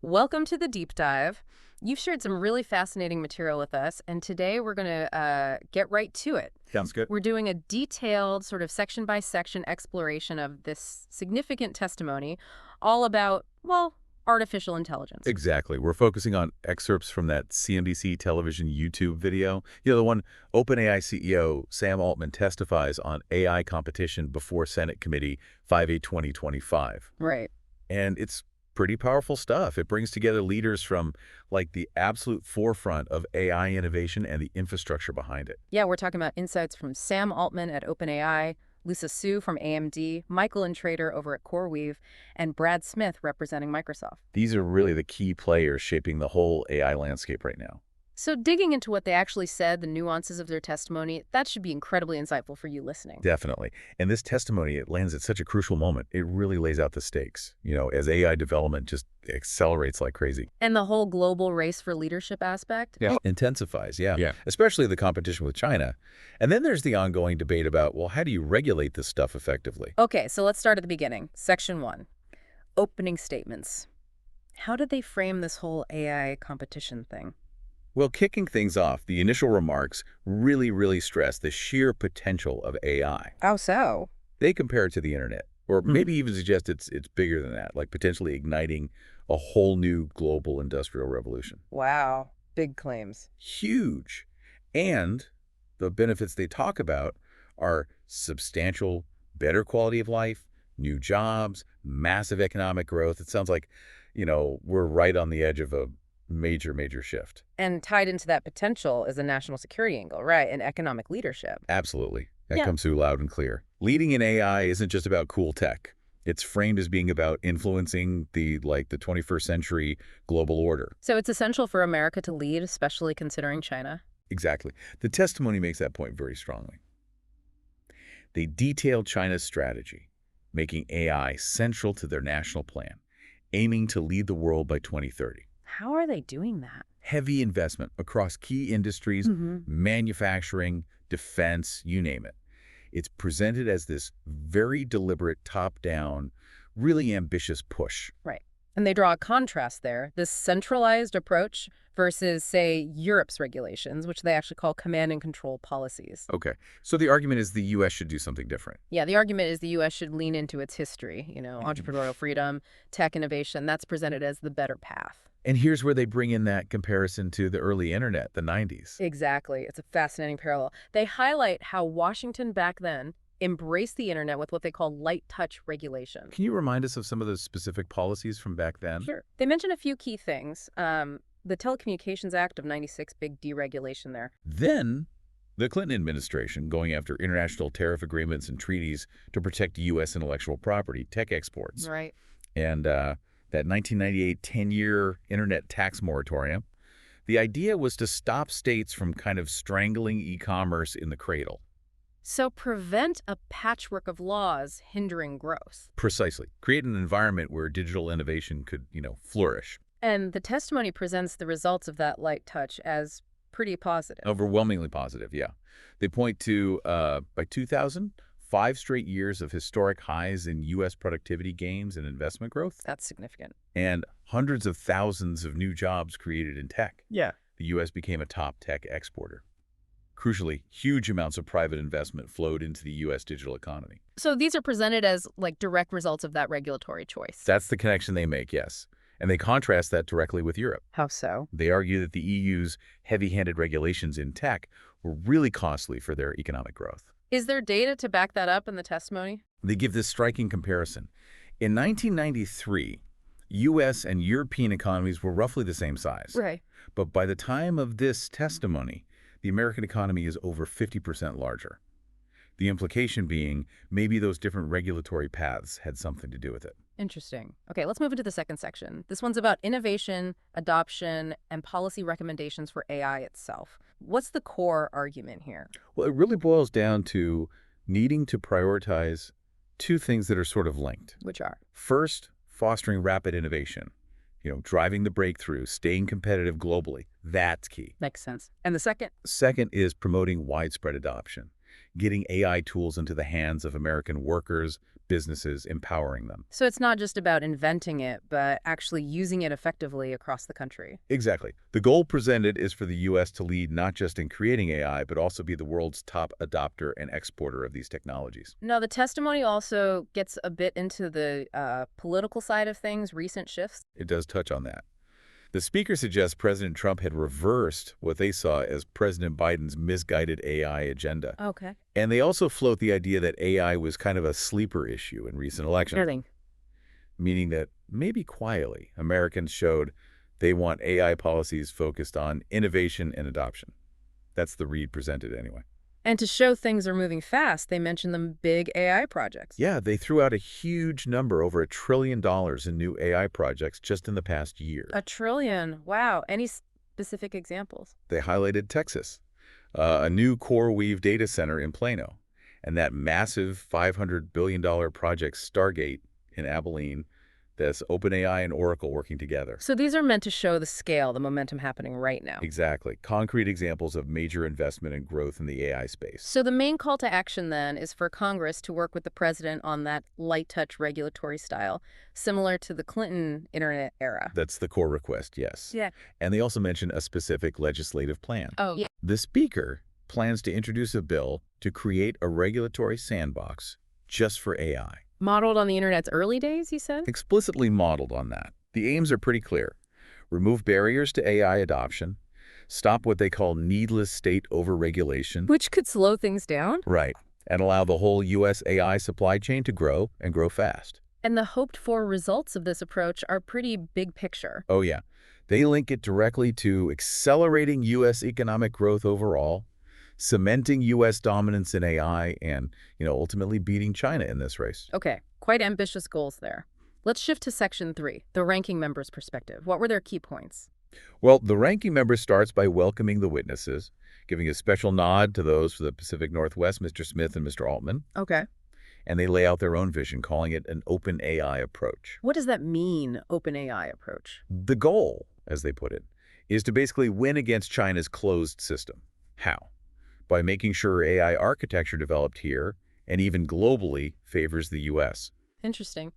Welcome to the deep dive. You've shared some really fascinating material with us, and today we're going to get right to it. Sounds good. We're doing a detailed, sort of section by section exploration of this significant testimony, all about, well, artificial intelligence. Exactly. We're focusing on excerpts from that CNBC television YouTube video. The one OpenAI CEO Sam Altman testifies on AI competition before Senate Committee 5/8/2025. Right. And it's pretty powerful stuff. It brings together leaders from like the absolute forefront of AI innovation and the infrastructure behind it. Yeah, we're talking about insights from Sam Altman at OpenAI, Lisa Su from AMD, Michael Intrater over at CoreWeave, and Brad Smith representing Microsoft. These are really the key players shaping the whole AI landscape right now. So digging into what they actually said, the nuances of their testimony, that should be incredibly insightful for you listening. Definitely. And this testimony, it lands at such a crucial moment. It really lays out the stakes, as AI development just accelerates like crazy. And the whole global race for leadership aspect? Yeah. Intensifies, yeah. Yeah. Especially the competition with China. And then there's the ongoing debate about, well, how do you regulate this stuff effectively? Okay, so let's start at the beginning. Section 1, opening statements. How did they frame this whole AI competition thing? Well, kicking things off, the initial remarks really stress the sheer potential of AI. How so? They compare it to the internet, or maybe even suggest it's bigger than that, like potentially igniting a whole new global industrial revolution. Wow, big claims. Huge. And the benefits they talk about are substantial, better quality of life, new jobs, massive economic growth. It sounds like, we're right on the edge of a major shift. And tied into that potential is a national security angle, right, and economic leadership. Absolutely. That Yeah. comes through loud and clear. Leading in AI isn't just about cool tech. It's framed as being about influencing the 21st century global order. So it's essential for America to lead, especially considering China. Exactly. The testimony makes that point very strongly. They detail China's strategy, making AI central to their national plan, aiming to lead the world by 2030. How are they doing that? Heavy investment across key industries, manufacturing, defense, you name it. It's presented as this very deliberate, top-down, really ambitious push. Right. And they draw a contrast there, this centralized approach versus, say, Europe's regulations, which they actually call command and control policies. Okay, so the argument is the U.S. should do something different. Yeah, the argument is the U.S. should lean into its history, entrepreneurial freedom, tech innovation. That's presented as the better path. And here's where they bring in that comparison to the early internet, the 90s. Exactly. It's a fascinating parallel. They highlight how Washington back then embraced the internet with what they call light touch regulation. Can you remind us of some of those specific policies from back then? Sure. They mention a few key things. The Telecommunications Act of '96, big deregulation there. Then, the Clinton administration going after international tariff agreements and treaties to protect U.S. intellectual property, tech exports. Right. And that 1998 10-year internet tax moratorium. The idea was to stop states from kind of strangling e-commerce in the cradle. So prevent a patchwork of laws hindering growth. Precisely. Create an environment where digital innovation could, flourish. And the testimony presents the results of that light touch as pretty positive. Overwhelmingly positive, yeah. They point to, by 2000, 5 straight years of historic highs in U.S. productivity gains and investment growth, That's significant. and hundreds of thousands of new jobs created in tech. Yeah. The U.S. became a top tech exporter. Crucially, huge amounts of private investment flowed into the U.S. digital economy. So these are presented as direct results of that regulatory choice. That's the connection they make, yes. And they contrast that directly with Europe. How so? They argue that the EU's heavy-handed regulations in tech were really costly for their economic growth. Is there data to back that up in the testimony? They give this striking comparison. In 1993, U.S. and European economies were roughly the same size. Right. But by the time of this testimony, the American economy is over 50% larger. The implication being maybe those different regulatory paths had something to do with it. Interesting. Okay, let's move into the second section. This one's about innovation, adoption, and policy recommendations for AI itself. What's the core argument here? Well, it really boils down to needing to prioritize two things that are sort of linked. Which are? First, fostering rapid innovation. Driving the breakthrough, staying competitive globally. That's key. Makes sense. And the second? Second is promoting widespread adoption. getting AI tools into the hands of American workers, businesses, empowering them. So it's not just about inventing it, but actually using it effectively across the country. Exactly. The goal presented is for the U.S. to lead not just in creating AI, but also be the world's top adopter and exporter of these technologies. Now, the testimony also gets a bit into the political side of things, recent shifts. It does touch on that. The speaker suggests President Trump had reversed what they saw as President Biden's misguided AI agenda. Okay. And they also float the idea that AI was kind of a sleeper issue in recent elections, meaning that maybe quietly Americans showed they want AI policies focused on innovation and adoption. That's the read presented anyway. And to show things are moving fast, they mentioned the big AI projects. Yeah, they threw out a huge number, over $1 trillion in new AI projects just in the past year. $1 trillion. Wow. Any specific examples? They highlighted Texas, a new CoreWeave data center in Plano, and that massive $500 billion project Stargate in Abilene. That's OpenAI and Oracle working together. So these are meant to show the scale, the momentum happening right now. Exactly. Concrete examples of major investment and growth in the AI space. So the main call to action then is for Congress to work with the president on that light touch regulatory style, similar to the Clinton internet era. That's the core request, yes. Yeah. And they also mention a specific legislative plan. Oh, yeah. The speaker plans to introduce a bill to create a regulatory sandbox just for AI. Modeled on the internet's early days, he said? Explicitly modeled on that. The aims are pretty clear. Remove barriers to AI adoption, stop what they call needless state overregulation. Which could slow things down. Right. And allow the whole U.S. AI supply chain to grow and grow fast. And the hoped-for results of this approach are pretty big picture. Oh, yeah. They link it directly to accelerating U.S. economic growth overall, cementing U.S. dominance in AI, and, ultimately beating China in this race. Okay, quite ambitious goals there. Let's shift to Section 3, the ranking member's perspective. What were their key points? Well, the ranking member starts by welcoming the witnesses, giving a special nod to those for the Pacific Northwest, Mr. Smith and Mr. Altman. Okay. And they lay out their own vision, calling it an open AI approach. What does that mean, open AI approach? The goal, as they put it, is to basically win against China's closed system. How? By making sure AI architecture developed here and even globally favors the U.S. Interesting.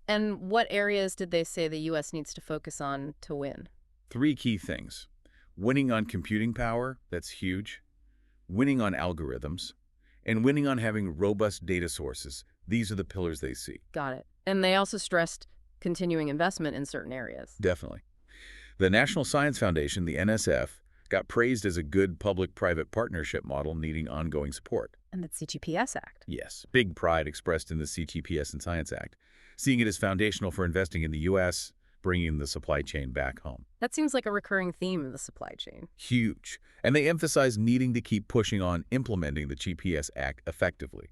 And what areas did they say the U.S. needs to focus on to win? 3 key things. Winning on computing power, that's huge. Winning on algorithms. And winning on having robust data sources. These are the pillars they see. Got it. And they also stressed continuing investment in certain areas. Definitely. The National Science Foundation, the NSF, got praised as a good public-private partnership model needing ongoing support. And the CTPS Act. Yes, big pride expressed in the CTPS and Science Act, seeing it as foundational for investing in the U.S., bringing the supply chain back home. That seems like a recurring theme in the supply chain. Huge. And they emphasize needing to keep pushing on implementing the GPS Act effectively.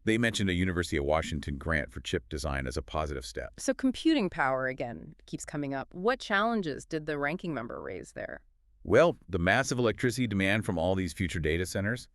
They mentioned a University of Washington grant for chip design as a positive step. So computing power, again, keeps coming up. What challenges did the ranking member raise there? Well, the massive electricity demand from all these future data centers,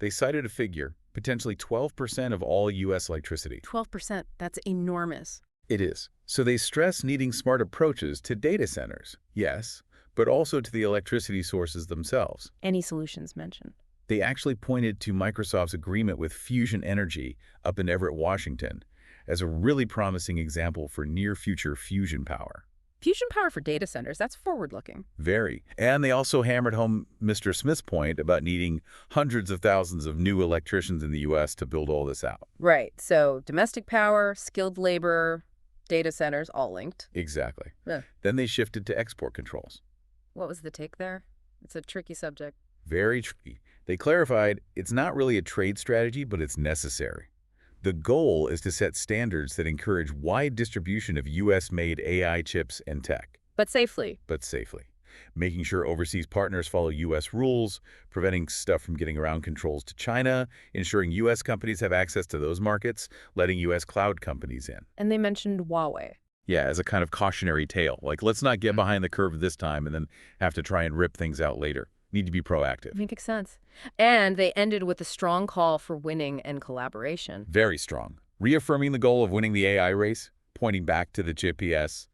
they cited a figure, potentially 12% of all U.S. electricity. 12%, that's enormous. It is. So they stress needing smart approaches to data centers, yes, but also to the electricity sources themselves. Any solutions mentioned? They actually pointed to Microsoft's agreement with Fusion Energy up in Everett, Washington, as a really promising example for near-future fusion power. Fusion power for data centers, that's forward-looking. Very. And they also hammered home Mr. Smith's point about needing hundreds of thousands of new electricians in the U.S. to build all this out. Right. So domestic power, skilled labor, data centers, all linked. Exactly. Yeah. Then they shifted to export controls. What was the take there? It's a tricky subject. Very tricky. They clarified it's not really a trade strategy, but it's necessary. The goal is to set standards that encourage wide distribution of U.S.-made AI chips and tech. But safely. But safely. Making sure overseas partners follow U.S. rules, preventing stuff from getting around controls to China, ensuring U.S. companies have access to those markets, letting U.S. cloud companies in. And they mentioned Huawei. Yeah, as a kind of cautionary tale. Like, let's not get behind the curve this time and then have to try and rip things out later. Need to be proactive. Makes sense. And they ended with a strong call for winning and collaboration. Very strong. Reaffirming the goal of winning the AI race, pointing back to the GPS.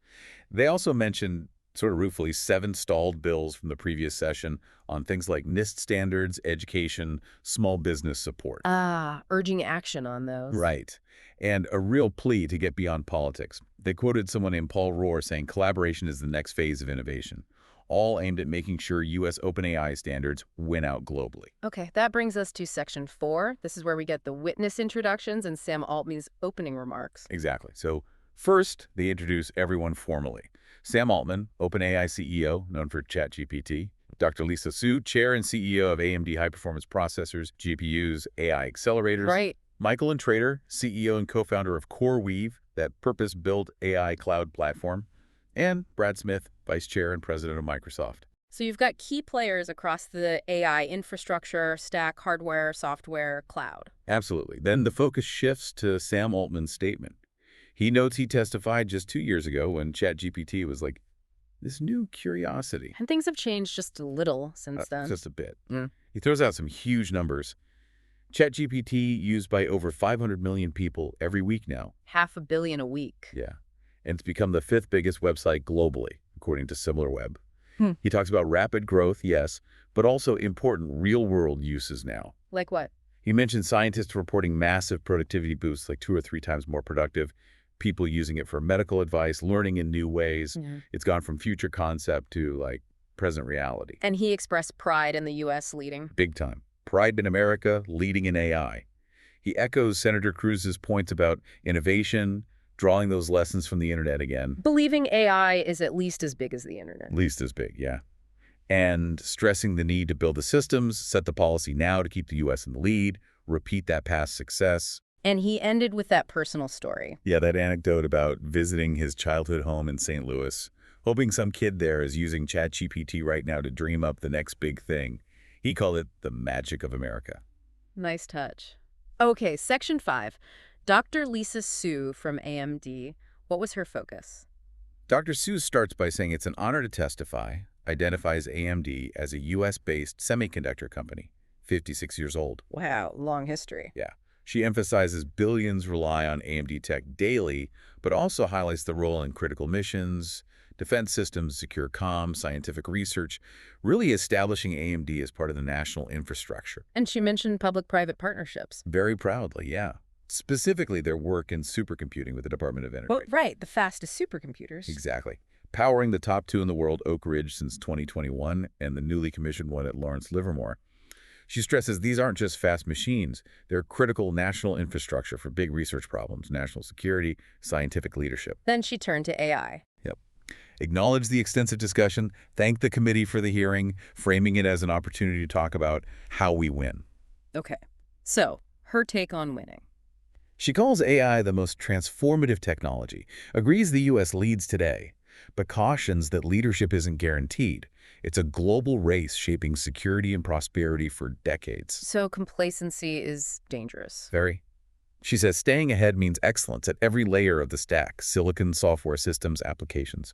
They also mentioned sort of ruefully, 7 stalled bills from the previous session on things like NIST standards, education, small business support. Ah, urging action on those. Right. And a real plea to get beyond politics. They quoted someone named Paul Rohr saying collaboration is the next phase of innovation, all aimed at making sure U.S. OpenAI standards win out globally. Okay, that brings us to section 4. This is where we get the witness introductions and Sam Altman's opening remarks. Exactly. So first, they introduce everyone formally. Sam Altman, OpenAI CEO, known for ChatGPT. Dr. Lisa Su, Chair and CEO of AMD High Performance Processors, GPUs, AI accelerators. Right. Michael Intrator, CEO and co-founder of CoreWeave, that purpose-built AI cloud platform. And Brad Smith, Vice Chair and President of Microsoft. So you've got key players across the AI infrastructure, stack, hardware, software, cloud. Absolutely. Then the focus shifts to Sam Altman's statement. He notes he testified just 2 years ago when ChatGPT was like this new curiosity. And things have changed just a little since then. Just a bit. He throws out some huge numbers. ChatGPT used by over 500 million people every week now. 500 million a week. Yeah. And it's become the 5th biggest website globally, according to SimilarWeb. He talks about rapid growth, yes, but also important real-world uses now. Like what? He mentioned scientists reporting massive productivity boosts, like 2 or 3 times more productive, people using it for medical advice, learning in new ways. It's gone from future concept to, like, present reality. And he expressed pride in the U.S. leading. Big time. Pride in America, leading in AI. He echoes Senator Cruz's points about innovation, drawing those lessons from the internet again. Believing AI is at least as big as the internet. Least as big, yeah. And stressing the need to build the systems, set the policy now to keep the U.S. in the lead, repeat that past success. And he ended with that personal story. Yeah, that anecdote about visiting his childhood home in St. Louis, hoping some kid there is using ChatGPT right now to dream up the next big thing. He called it the magic of America. Nice touch. Okay, section 5. Dr. Lisa Su from AMD. What was her focus? Dr. Su starts by saying it's an honor to testify, identifies AMD as a U.S.-based semiconductor company, 56 years old. Wow, long history. Yeah. She emphasizes billions rely on AMD tech daily, but also highlights the role in critical missions, defense systems, secure comms, scientific research, really establishing AMD as part of the national infrastructure. And she mentioned public-private partnerships. Very proudly, yeah. Specifically, their work in supercomputing with the Department of Energy. Well, right, the fastest supercomputers. Exactly. Powering the top 2 in the world, Oak Ridge, since 2021, and the newly commissioned one at Lawrence Livermore. She stresses these aren't just fast machines. They're critical national infrastructure for big research problems, national security, scientific leadership. Then she turned to AI. Yep. Acknowledge the extensive discussion, thank the committee for the hearing, framing it as an opportunity to talk about how we win. Okay, so her take on winning. She calls AI the most transformative technology, agrees the U.S. leads today, but cautions that leadership isn't guaranteed. It's a global race shaping security and prosperity for decades. So complacency is dangerous. Very. She says staying ahead means excellence at every layer of the stack, silicon, software systems, applications.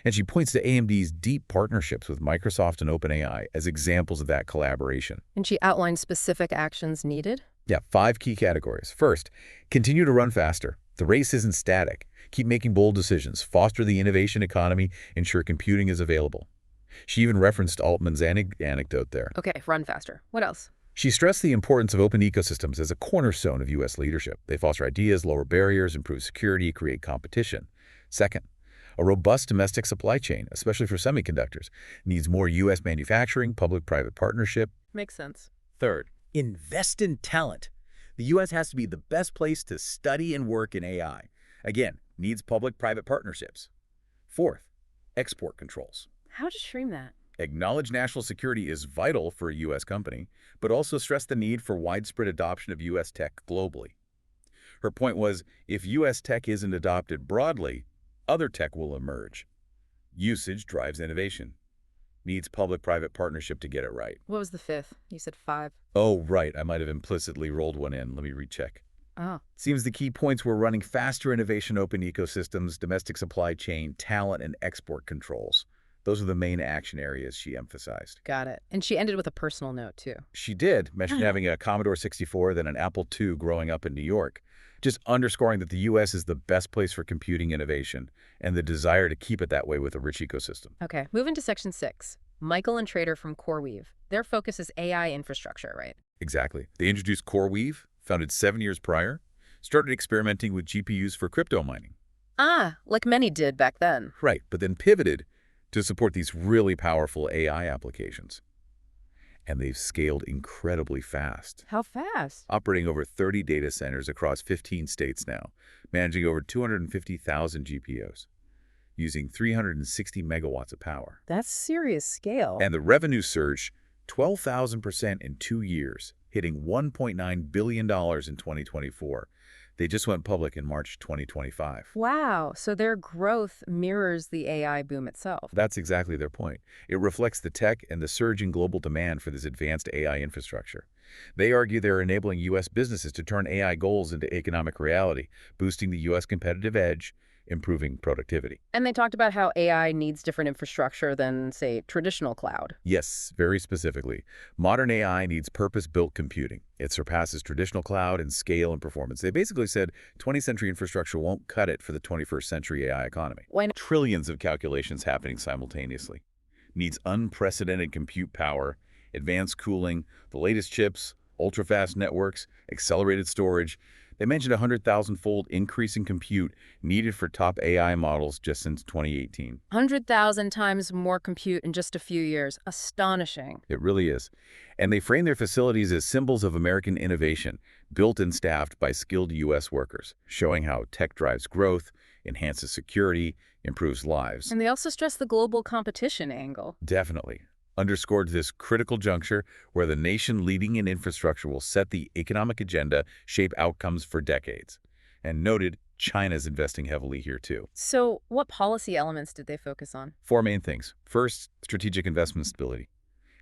And she points to AMD's deep partnerships with Microsoft and OpenAI as examples of that collaboration. And she outlined specific actions needed? Yeah, 5 key categories. First, continue to run faster. The race isn't static. Keep making bold decisions, foster the innovation economy, ensure computing is available. She even referenced Altman's anecdote there. Okay, run faster. What else? She stressed the importance of open ecosystems as a cornerstone of U.S. leadership. They foster ideas, lower barriers, improve security, create competition. Second, a robust domestic supply chain, especially for semiconductors, needs more U.S. manufacturing, public-private partnership. Makes sense. Third, invest in talent. The U.S. has to be the best place to study and work in AI. Again, needs public-private partnerships. Fourth, export controls. How to frame that? Acknowledge national security is vital for a U.S. company, but also stress the need for widespread adoption of U.S. tech globally. Her point was, if U.S. tech isn't adopted broadly, other tech will emerge. Usage drives innovation. Needs public-private partnership to get it right. What was the 5th? You said 5. Oh, right. I might have implicitly rolled one in. Let me recheck. Oh. Seems the key points were running faster innovation, open ecosystems, domestic supply chain, talent, and export controls. Those are the main action areas she emphasized. Got it. And she ended with a personal note, too. She did mention having a Commodore 64, then an Apple II growing up in New York, just underscoring that the U.S. is the best place for computing innovation and the desire to keep it that way with a rich ecosystem. Okay, moving to Section 6. Michael and Trader from CoreWeave. Their focus is AI infrastructure, right? Exactly. They introduced CoreWeave, founded 7 years prior, started experimenting with GPUs for crypto mining. Ah, like many did back then. Right, but then pivoted to support these really powerful AI applications. And they've scaled incredibly fast, How fast? operating over 30 data centers across 15 states now, managing over 250,000 GPUs, using 360 megawatts of power. That's serious scale. And the revenue surged 12,000% in 2 years, hitting $1.9 billion in 2024. They just went public in March 2025. Wow, so their growth mirrors the AI boom itself. That's exactly their point. It reflects the tech and the surging global demand for this advanced AI infrastructure. They argue they're enabling U.S. businesses to turn AI goals into economic reality, boosting the U.S. competitive edge, improving productivity. And they talked about how AI needs different infrastructure than, say, traditional cloud. Yes, very specifically. Modern AI needs purpose-built computing. It surpasses traditional cloud in scale and performance. They basically said 20th century infrastructure won't cut it for the 21st century AI economy. Why not? Trillions of calculations happening simultaneously. Needs unprecedented compute power, advanced cooling, the latest chips, ultra-fast networks, accelerated storage. They mentioned a 100,000-fold increase in compute needed for top AI models just since 2018. 100,000 times more compute in just a few years. Astonishing. It really is. And they frame their facilities as symbols of American innovation, built and staffed by skilled U.S. workers, showing how tech drives growth, enhances security, improves lives. And they also stress the global competition angle. Definitely. Underscored this critical juncture where the nation leading in infrastructure will set the economic agenda, shape outcomes for decades. And noted, China's investing heavily here too. So what policy elements did they focus on? 4 main things. First, strategic investment stability.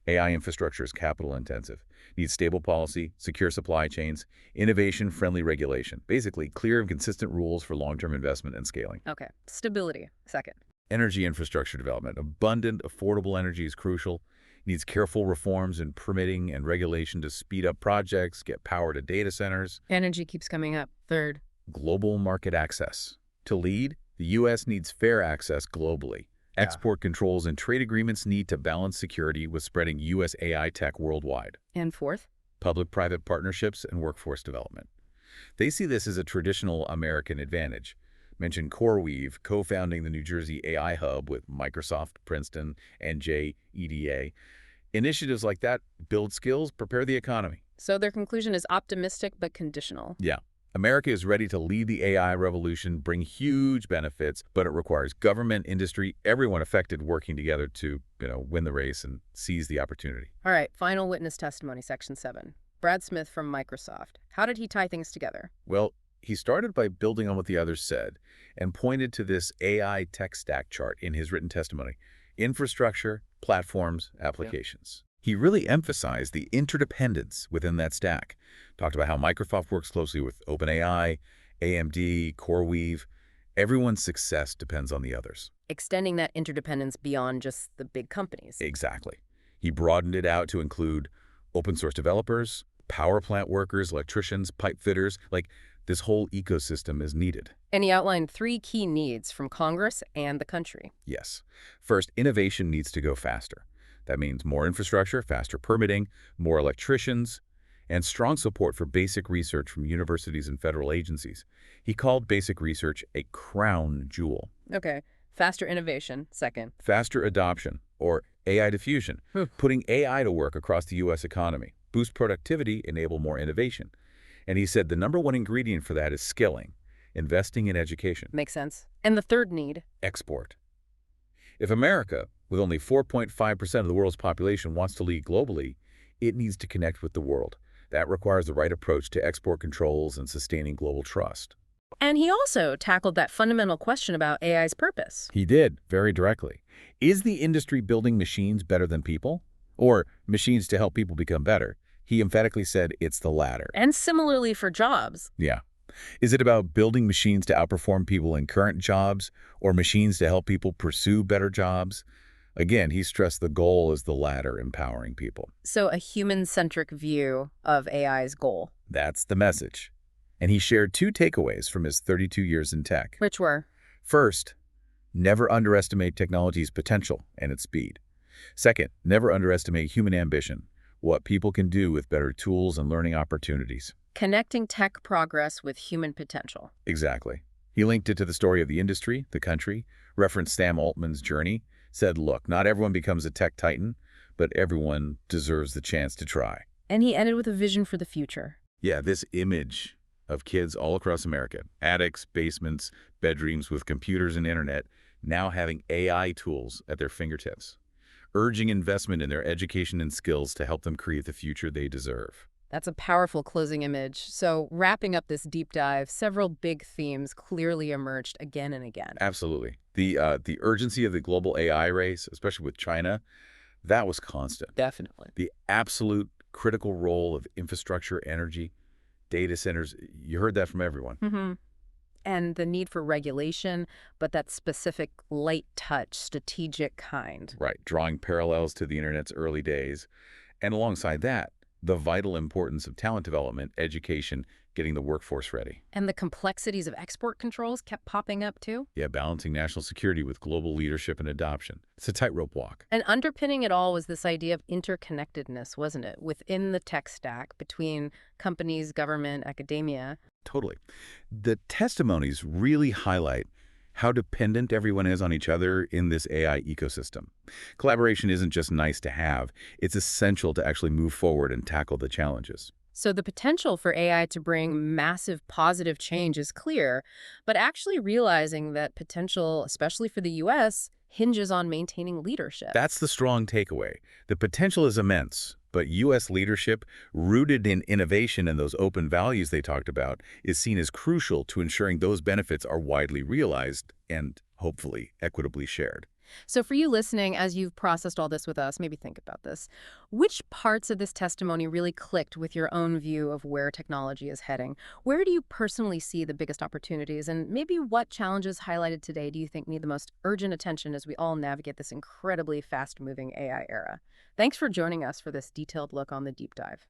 AI infrastructure is capital intensive. Needs stable policy, secure supply chains, innovation-friendly regulation. Basically, clear and consistent rules for long-term investment and scaling. Okay, stability. Second. Energy infrastructure development. Abundant, affordable energy is crucial. Needs careful reforms in permitting and regulation to speed up projects, get power to data centers. Energy keeps coming up. Third. Global market access. To lead, the U.S. needs fair access globally. Export controls and trade agreements need to balance security with spreading U.S. AI tech worldwide. And fourth. Public-private partnerships and workforce development. They see this as a traditional American advantage. Mentioned CoreWeave, co-founding the New Jersey AI Hub with Microsoft, Princeton, NJ, EDA. Initiatives like that build skills, prepare the economy. So their conclusion is optimistic but conditional. Yeah. America is ready to lead the AI revolution, bring huge benefits, but it requires government, industry, everyone affected working together to, win the race and seize the opportunity. All right, final witness testimony, Section 7. Brad Smith from Microsoft. How did he tie things together? Well, he started by building on what the others said and pointed to this AI tech stack chart in his written testimony. Infrastructure, platforms, applications. He really emphasized the interdependence within that stack. Talked about how Microsoft works closely with OpenAI, AMD, CoreWeave. Everyone's success depends on the others. Extending that interdependence beyond just the big companies. Exactly. He broadened it out to include open source developers, power plant workers, electricians, pipe fitters. This whole ecosystem is needed. And he outlined 3 key needs from Congress and the country. Yes. First, innovation needs to go faster. That means more infrastructure, faster permitting, more electricians, and strong support for basic research from universities and federal agencies. He called basic research a crown jewel. Okay, faster innovation, second. Faster adoption, or AI diffusion, putting AI to work across the U.S. economy, boost productivity, enable more innovation. And he said the #1 ingredient for that is skilling, investing in education. Makes sense. And the third need? Export. If America, with only 4.5% of the world's population, wants to lead globally, it needs to connect with the world. That requires the right approach to export controls and sustaining global trust. And he also tackled that fundamental question about AI's purpose. He did, very directly. Is the industry building machines better than people? Or machines to help people become better? He emphatically said it's the latter. And similarly for jobs. Yeah. Is it about building machines to outperform people in current jobs, or machines to help people pursue better jobs? Again, he stressed the goal is the latter, empowering people. So a human-centric view of AI's goal. That's the message. And he shared two takeaways from his 32 years in tech. Which were? First, never underestimate technology's potential and its speed. Second, never underestimate human ambition, what people can do with better tools and learning opportunities. Connecting tech progress with human potential. Exactly. He linked it to the story of the industry, the country, referenced Sam Altman's journey, said, look, not everyone becomes a tech titan, but everyone deserves the chance to try. And he ended with a vision for the future. Yeah, this image of kids all across America, attics, basements, bedrooms with computers and internet, now having AI tools at their fingertips, urging investment in their education and skills to help them create the future they deserve. That's a powerful closing image. So wrapping up this deep dive, several big themes clearly emerged again and again. Absolutely. The urgency of the global AI race, especially with China, that was constant. Definitely. The absolute critical role of infrastructure, energy, data centers, you heard that from everyone. Mm-hmm. And the need for regulation, but that specific light touch, strategic kind. Right, drawing parallels to the internet's early days. And alongside that, the vital importance of talent development, education, getting the workforce ready. And the complexities of export controls kept popping up too. Yeah, balancing national security with global leadership and adoption. It's a tightrope walk. And underpinning it all was this idea of interconnectedness, wasn't it? Within the tech stack, between companies, government, academia. Totally. The testimonies really highlight how dependent everyone is on each other in this AI ecosystem. Collaboration isn't just nice to have, it's essential to actually move forward and tackle the challenges. So the potential for AI to bring massive positive change is clear, but actually realizing that potential, especially for the U.S., hinges on maintaining leadership. That's the strong takeaway. The potential is immense, but U.S. leadership, rooted in innovation and those open values they talked about, is seen as crucial to ensuring those benefits are widely realized and, hopefully, equitably shared. So for you listening, as you've processed all this with us, maybe think about this. Which parts of this testimony really clicked with your own view of where technology is heading? Where do you personally see the biggest opportunities? And maybe what challenges highlighted today do you think need the most urgent attention as we all navigate this incredibly fast-moving AI era? Thanks for joining us for this detailed look on the deep dive.